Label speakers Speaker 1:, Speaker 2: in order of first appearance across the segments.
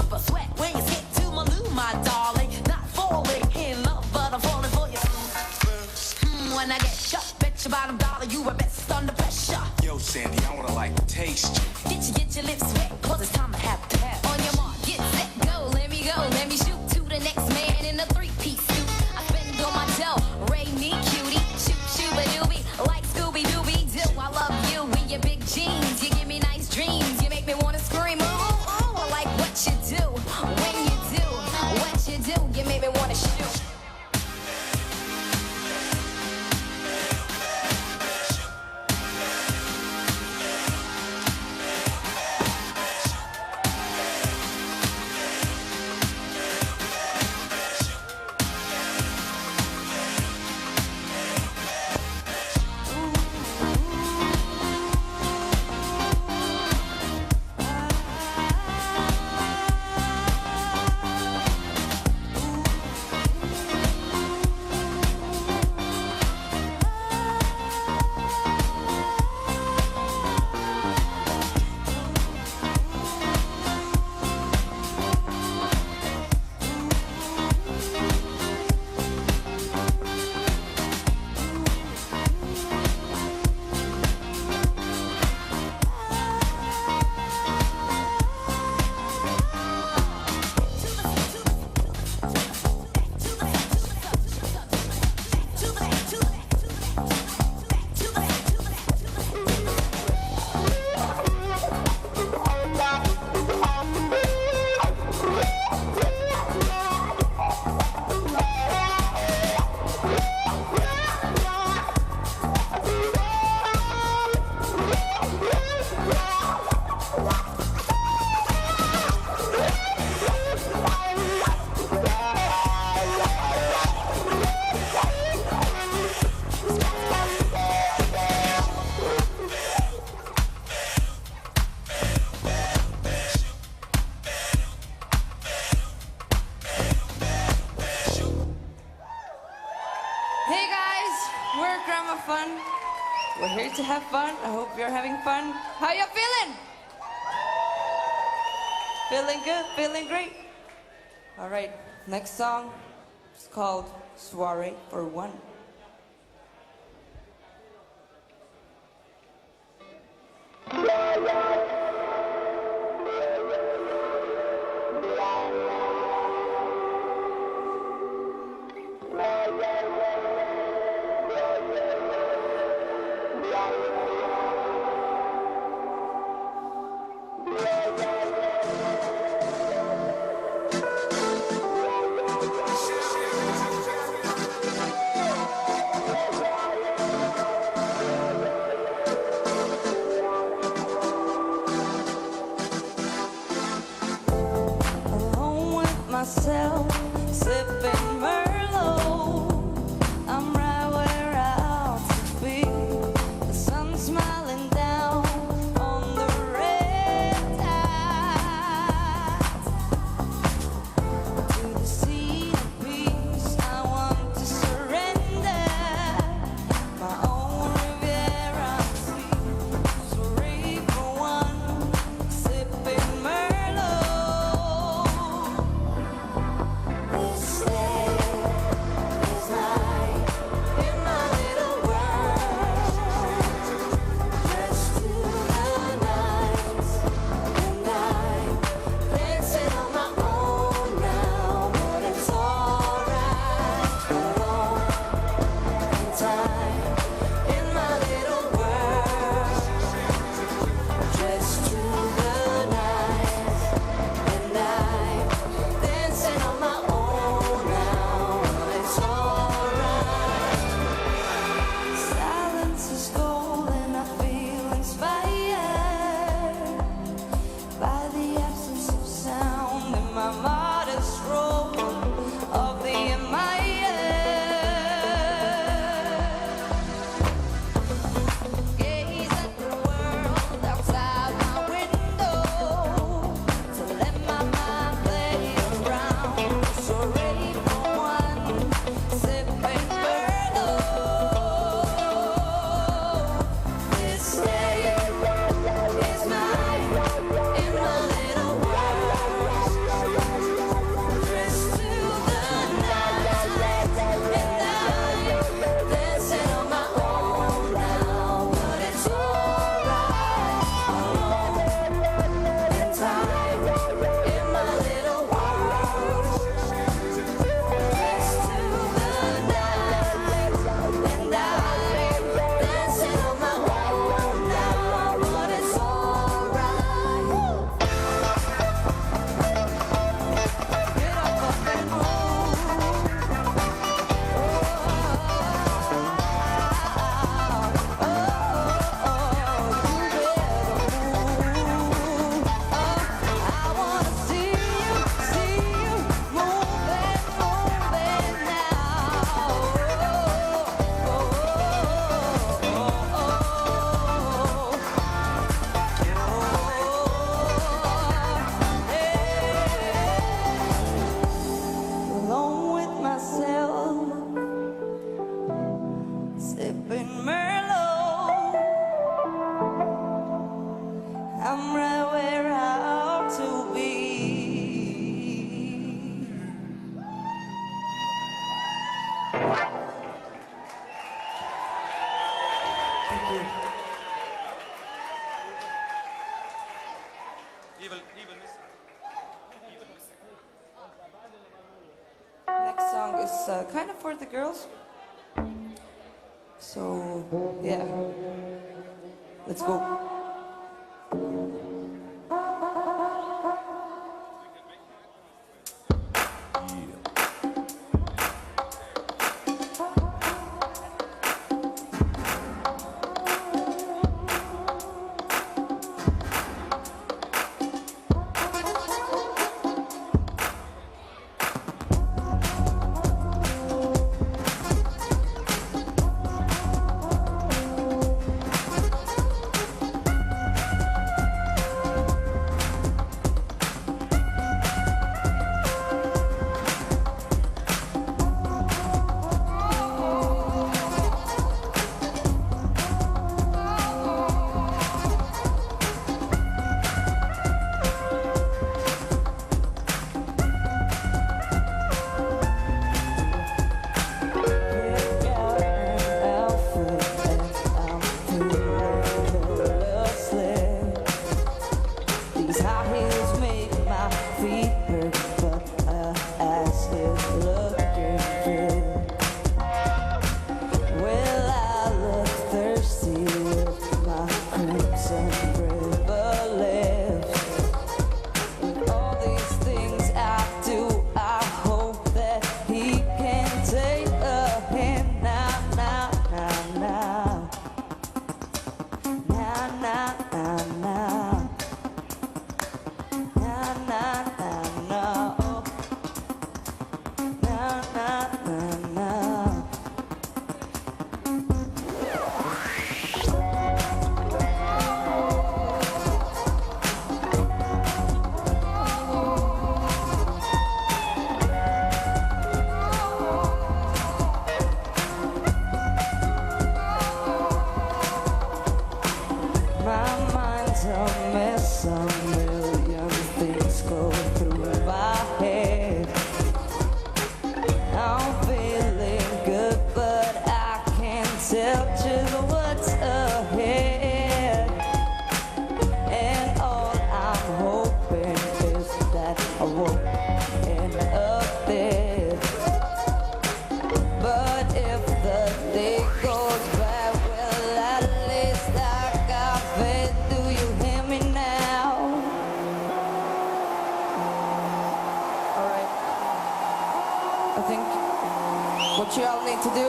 Speaker 1: but sweat when you skip to my loo, my darling. Not falling in love, but I'm falling for you. When I get shot, bet your bottom dollar you are best under pressure.
Speaker 2: Yo, Sandy, I wanna like taste you.
Speaker 1: Get your lips wet, cause it's time to have. On your mark, get set, go, let me shoot to the next man in a three-piece suit. I spend all my dough, Ray me cutie, shoot shooba-dooby, like Scooby-Dooby-Doo. I love you in your big jeans, you give me nice dreams, you make me wanna scream, ooh, ooh, I like what you do, when you do, what you do, you make me wanna shoot.
Speaker 3: Hey guys, we're Grandma Fun. We're here to have fun. I hope you're having fun. How you feeling? Feeling good? Feeling great? All right, next song is called Soiree for One. Myself, sipping Merlot. I'm right where I ought to be. The sun smiling down on the red tide. To the sea of peace, I want to surrender my own Riviera sea. Soiree for one, sipping Merlot. song is kind of for the girls. So, yeah. Let's go. What you all need to do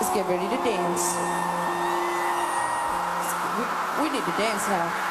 Speaker 3: is get ready to dance. We need to dance now.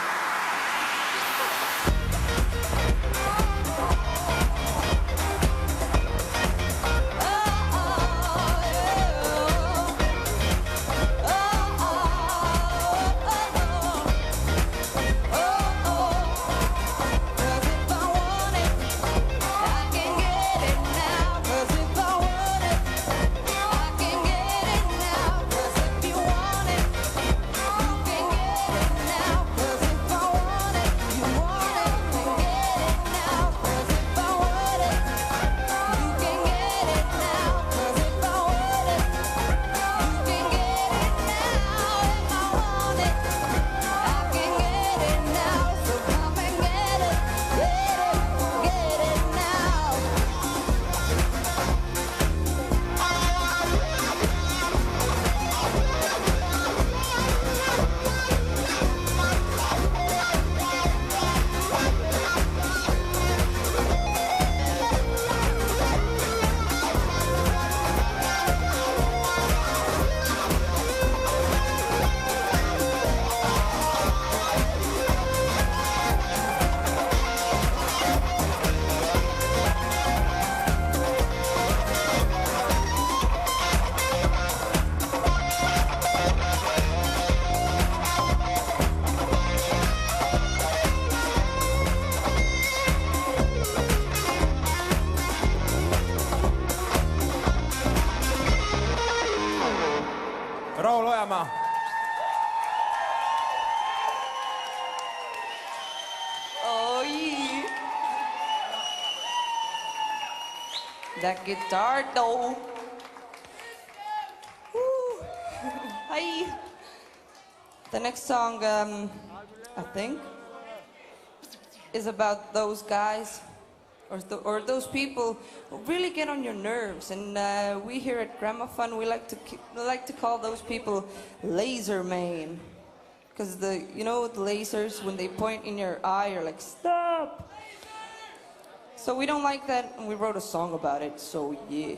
Speaker 4: Raul Ojamaa.
Speaker 3: Oh, yeah. That guitar, though. Woo. Hi. The next song, I think, is about those guys or those people who really get on your nerves. And we here at Gramophone, we like to call those people laser man, because the lasers, when they point in your eye, you're like, stop. So we don't like that, and we wrote a song about it. So yeah.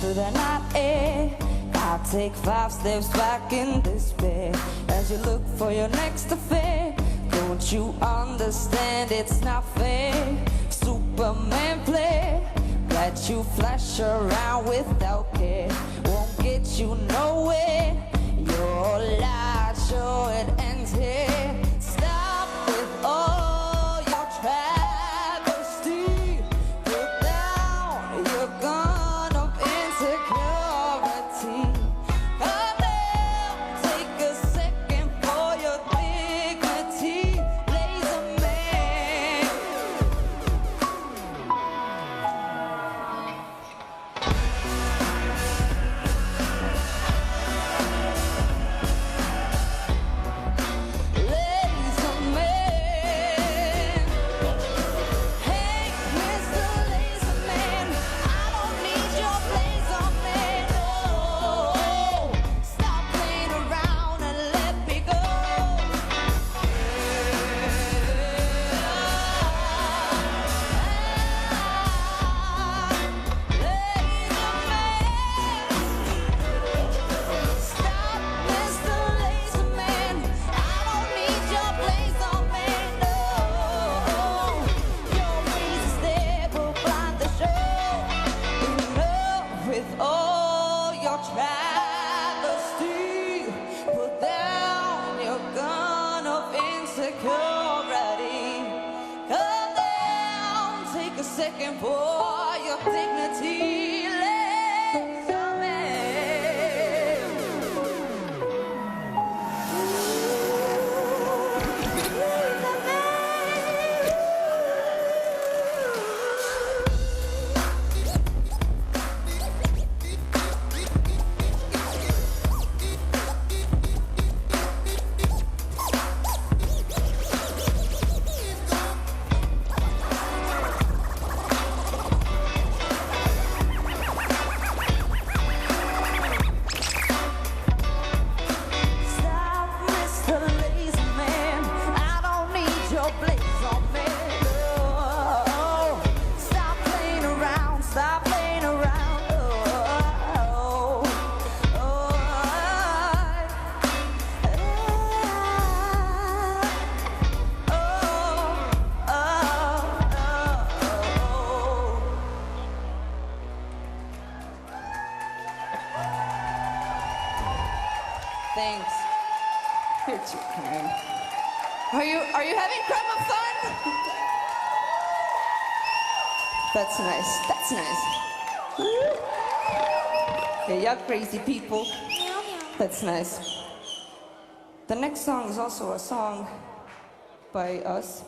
Speaker 5: The night air, I take 5 steps back in despair as you look for your next affair. Don't you understand it's not fair? Superman play, let you flash around without care. Won't get you nowhere. Your light show, it ends here. Stop with all your travesty. Put down your gun. Second for your dignity, laser man. Thanks. You're too kind. Are you having fun? That's nice. That's nice. Okay, y'all crazy people. That's nice. The next song is also a song by us.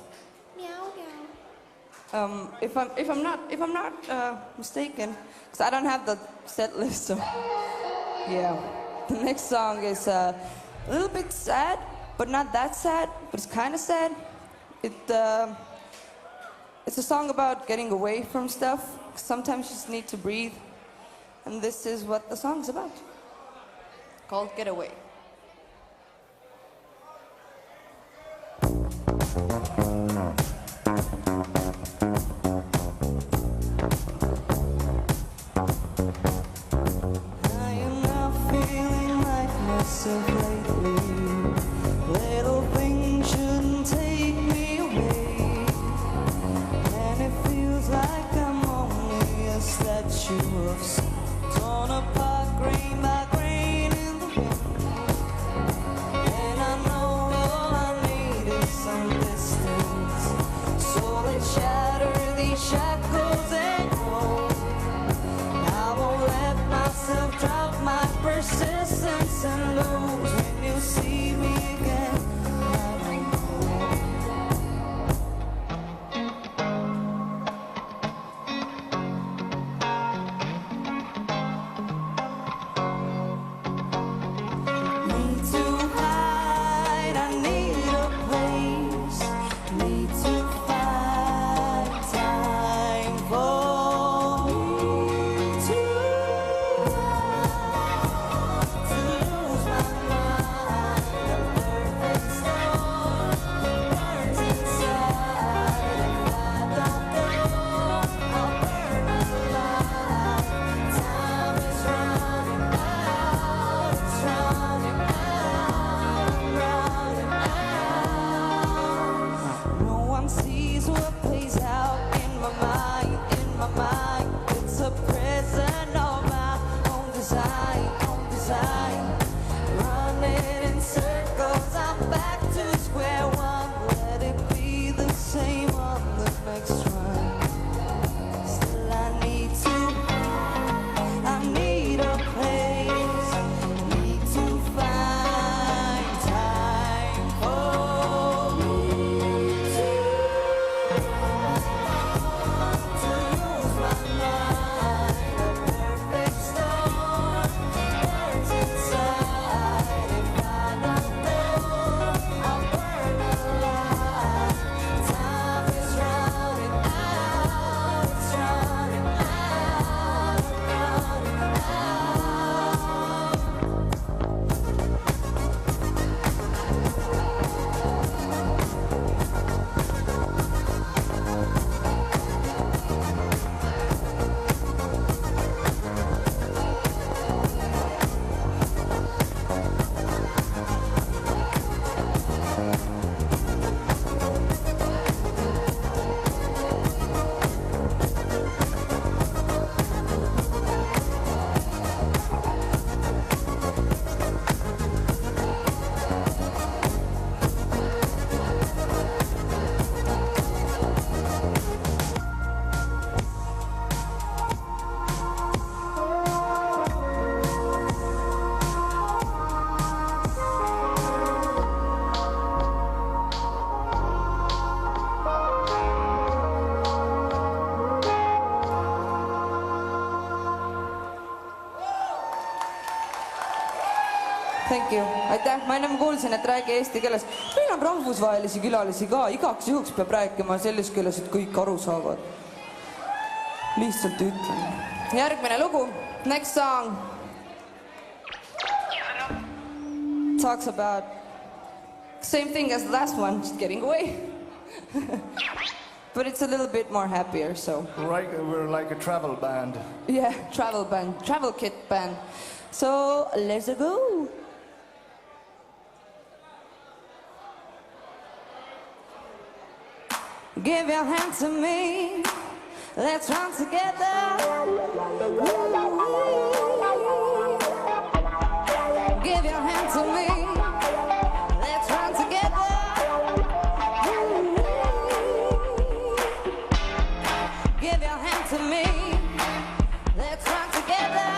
Speaker 5: If I'm not mistaken, because I don't have the set list, so yeah. The next song is a little bit sad, but not that sad, but it's kind of sad. It's a song about getting away from stuff. Sometimes you just need to breathe, and this is what the song's about, called Get Away. Of lately, little things shouldn't take me away. of sea, torn apart grain by grain in the wind. And I know all I need is some distance, so let's shatter these shackles and go. I won't let myself drop my persistence and lose when you see me again. I don't need to hide, I need a place, need to find time for me to lose my mind. The perfect storm burns inside. If I don't go, I'll burn alive. Time is running out, it's running out, running out. No one sees what plays out in my mind, in my mind. It's a present of my own design, own design. Running in circles, I'm back to square one. Let it be the same on the next run. Still I need a place, need to find time for me to lose my mind. The perfect storm burns inside. If I don't go, I'll burn alive. Time is running out, it's running out, running out. Thank you, aitäh, ma ennem kuulsin, et räägi eesti keeles. Meil on rahvusvahelisi külalisi ka, igaks juhuks peab rääkima selles keeles, et kõik aru saavad. Lihtsalt ütlen. Järgmine lugu, next song. Talks about same thing as the last one, just getting away. But it's a little bit more happier, so.
Speaker 6: Right, we're like a travel band.
Speaker 5: Yeah, travel band, travel kit band. So, let's go. Give your hand to me, let's run together. Give your hand to me, let's run together. Give your hand to me, let's run together.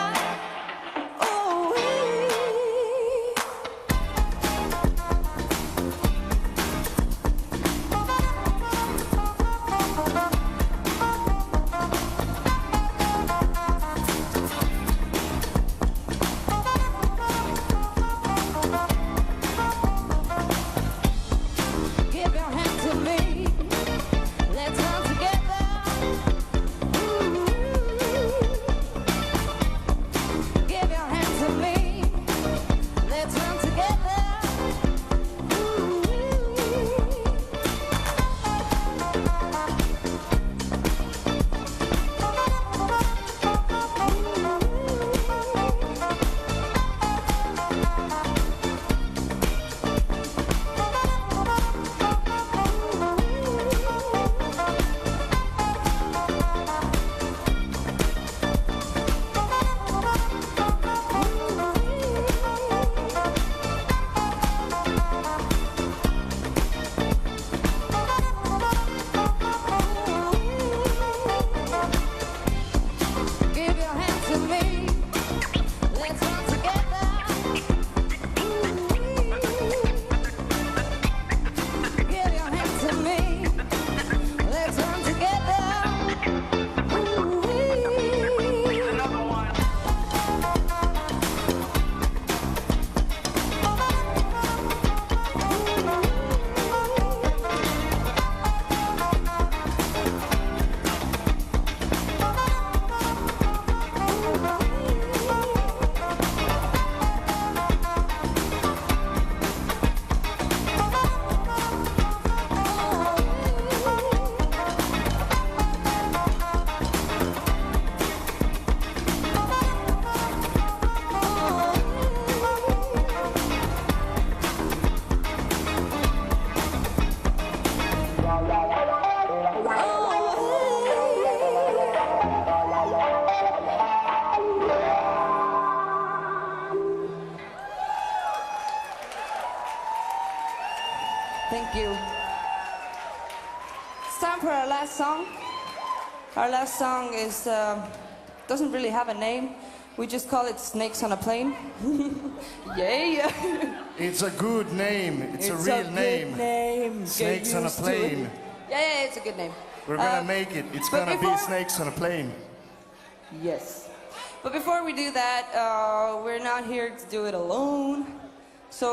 Speaker 3: for our last song? Our last song is doesn't really have a name. We just call it Snakes on a Plane. Yeah.
Speaker 6: It's a good name. It's a real name.
Speaker 3: name.
Speaker 6: Snakes on a Plane.
Speaker 3: Yeah, it's a good name.
Speaker 6: We're gonna make it. It's
Speaker 3: but
Speaker 6: gonna be
Speaker 3: before-
Speaker 6: Snakes on a Plane.
Speaker 3: Yes. But before we do that, we're not here to do it alone. So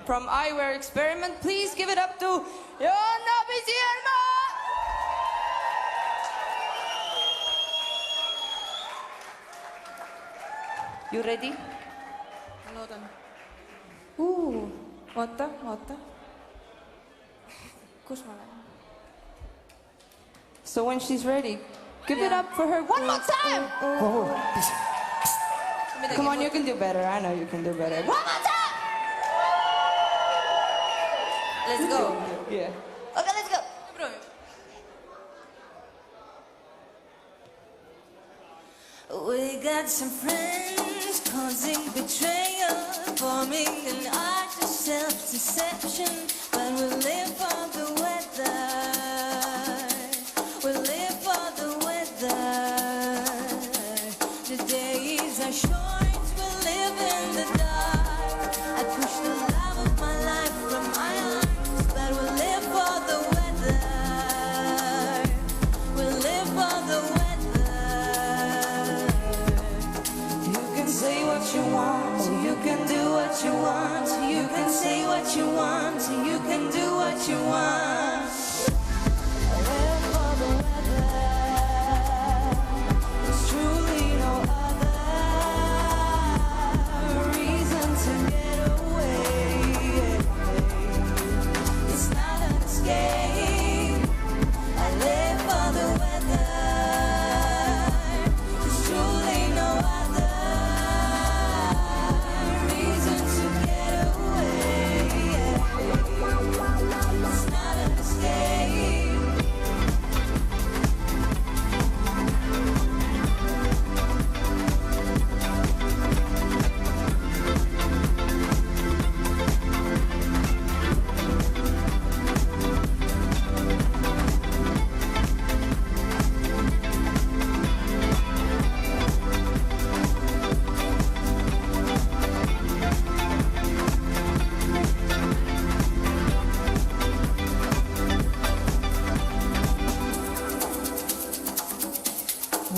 Speaker 3: from Eyewear Experiment, please give it up to Jonna Pisierma! You ready?
Speaker 7: Ma loodan.
Speaker 3: Ooh.
Speaker 7: Oota. Kus ma olen?
Speaker 3: So when she's ready, give it up for her one more time! Come on, you can do better. I know you can do better. One more time!
Speaker 7: Let's go.
Speaker 3: Yeah.
Speaker 7: Okay, let's go. Proovime. We got some friends causing betrayal, forming an art of self-deception, but we live for the weather. We live for the weather. The days are short, we live in the dark. I push the love of my life from my arms, but we live for the weather. We live for the weather.
Speaker 3: You can say what you want, you can do what you want, you can say what you want, you can do what you want. I live for the weather. There's truly no other reason to get away. It's not an escape. I live for the weather. There's truly no other reason to get away. It's not an escape.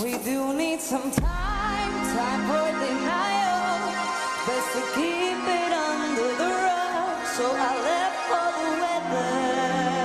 Speaker 3: We do need some time for denial. Best to keep it under the rug. So I left for the weather.